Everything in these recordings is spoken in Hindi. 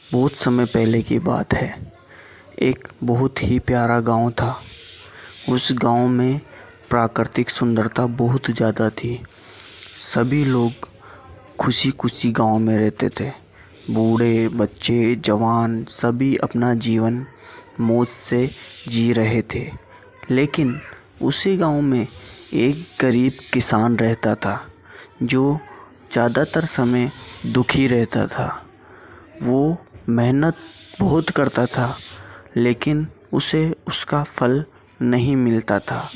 बहुत समय पहले की बात है। एक बहुत ही प्यारा गांव था। उस गांव में प्राकृतिक सुंदरता बहुत ज़्यादा थी। सभी लोग खुशी खुशी गांव में रहते थे। बूढ़े, बच्चे, जवान सभी अपना जीवन मौज से जी रहे थे। लेकिन उसी गांव में एक गरीब किसान रहता था जो ज़्यादातर समय दुखी रहता था। वो मेहनत बहुत करता था लेकिन उसे उसका फल नहीं मिलता था।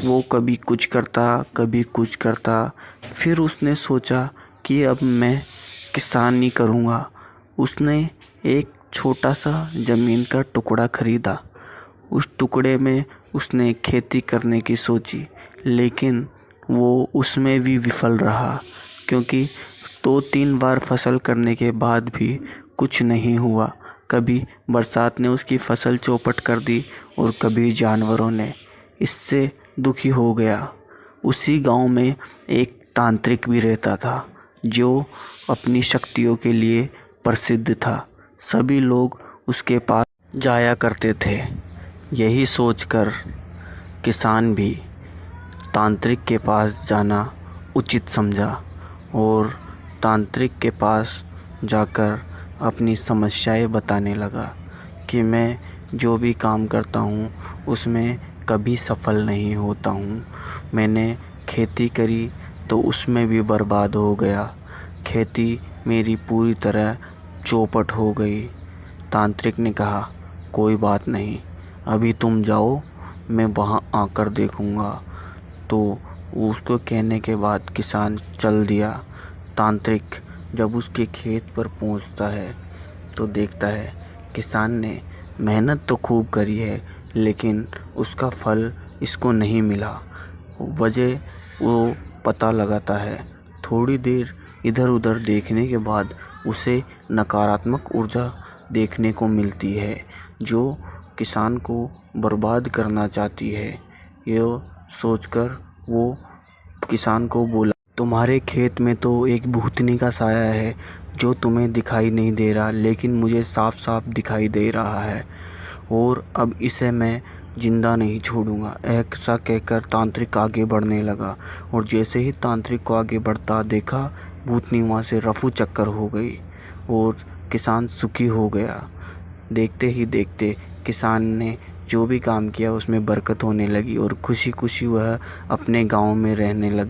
वो कभी कुछ करता, कभी कुछ करता। फिर उसने सोचा कि अब मैं किसानी करूँगा। उसने एक छोटा सा ज़मीन का टुकड़ा खरीदा। उस टुकड़े में उसने खेती करने की सोची, लेकिन वो उसमें भी विफल रहा क्योंकि 2-3 बार फसल करने के बाद भी कुछ नहीं हुआ। कभी बरसात ने उसकी फसल चौपट कर दी और कभी जानवरों ने। इससे दुखी हो गया। उसी गांव में एक तांत्रिक भी रहता था जो अपनी शक्तियों के लिए प्रसिद्ध था। सभी लोग उसके पास जाया करते थे। यही सोचकर किसान भी तांत्रिक के पास जाना उचित समझा और तांत्रिक के पास जाकर अपनी समस्याएं बताने लगा कि मैं जो भी काम करता हूँ उसमें कभी सफल नहीं होता हूँ। मैंने खेती करी तो उसमें भी बर्बाद हो गया। खेती मेरी पूरी तरह चौपट हो गई। तांत्रिक ने कहा, कोई बात नहीं, अभी तुम जाओ, मैं वहाँ आकर देखूँगा। तो उसको कहने के बाद किसान चल दिया। तांत्रिक जब उसके खेत पर पहुंचता है तो देखता है किसान ने मेहनत तो खूब करी है लेकिन उसका फल इसको नहीं मिला। वजह वो पता लगाता है। थोड़ी देर इधर उधर देखने के बाद उसे नकारात्मक ऊर्जा देखने को मिलती है जो किसान को बर्बाद करना चाहती है। यह सोचकर वो किसान को बोला, तुम्हारे खेत में तो एक भूतनी का साया है जो तुम्हें दिखाई नहीं दे रहा, लेकिन मुझे साफ साफ दिखाई दे रहा है और अब इसे मैं जिंदा नहीं छोड़ूंगा। ऐसा कहकर तांत्रिक आगे बढ़ने लगा और जैसे ही तांत्रिक को आगे बढ़ता देखा, भूतनी वहाँ से रफू चक्कर हो गई और किसान सुखी हो गया। देखते ही देखते किसान ने जो भी काम किया उसमें बरकत होने लगी और खुशी खुशी वह अपने गांव में रहने लग